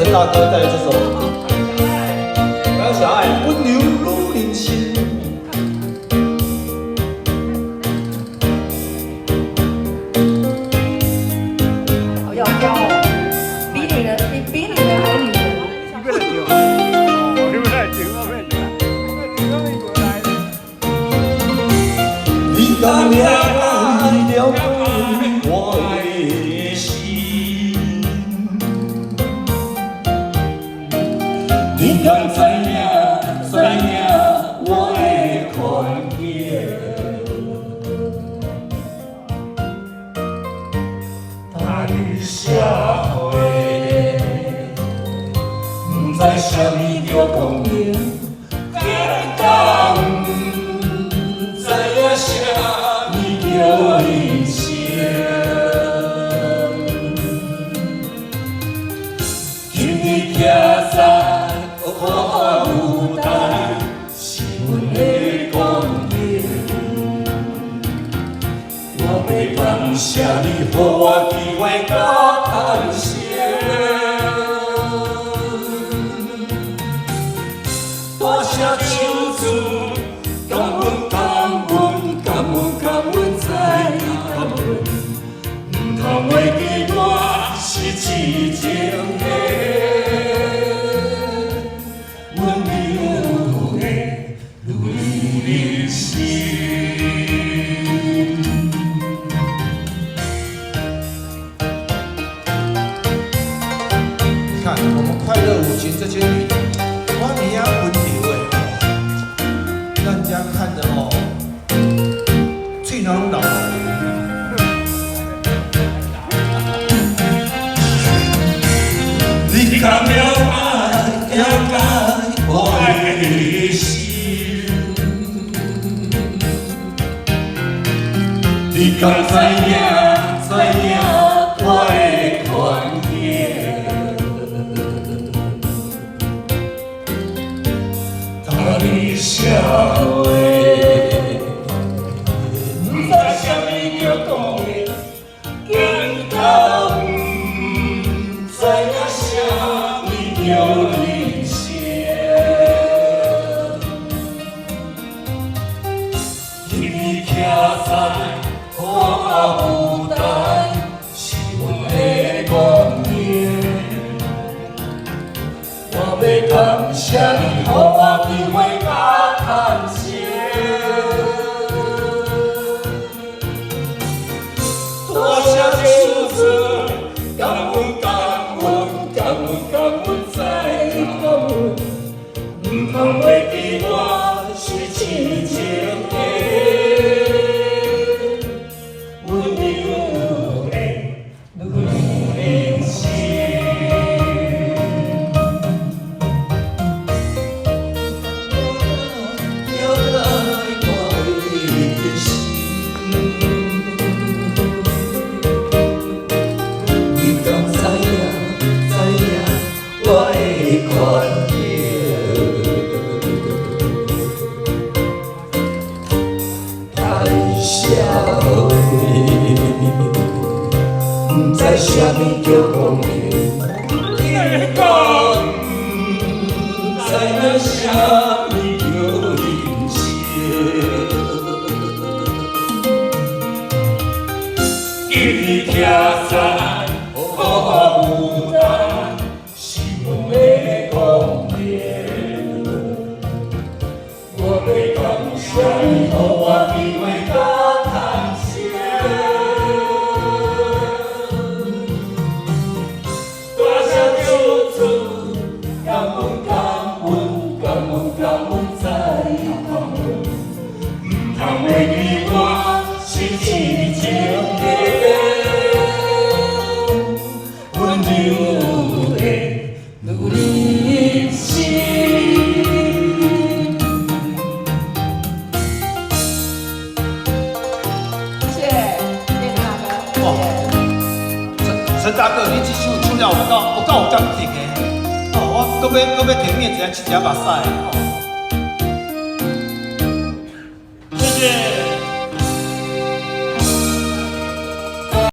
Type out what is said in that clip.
陈大哥带来这首《杨小爱温柔如人心》。好要挑哦，比女人还女人。你不能丢，你不能丢，我不能丢，你敢了解我的心？你敢知影我的困境？大日社会，不知啥物叫公平，简单，不知影啥物叫人生。今日徛在苦有代，是阮的公平。我要感谢你，予我机会甲叹息。多谢手指，感恩再感恩，不通忘记我是痴情的，温柔的如人心。看我们快乐舞群这些女的，哇，你呀温柔的，让人家看着哦，嘴哪拢流水。你敢了解我的心？你敢知影我的困境？大日社会，不知啥物叫公平，简单，不知影啥物叫人生。今日徛在苦有代，是阮的公平。我要感谢你，予我机会甲叹息。多谢手指，感恩再感恩，不通忘记我是痴情的，温柔的如人心。不知啥物叫公平，简单，不知影啥物叫人生。今日徛在苦有代，是阮的公平。我要感谢你，予我机会甲叹息。感恩再感恩，不通忘记我是痴情的，温柔的如人心。谢谢大哥。陈大哥，你这首唱了有够感动的。我搁要甜面一只目屎哦。谢谢。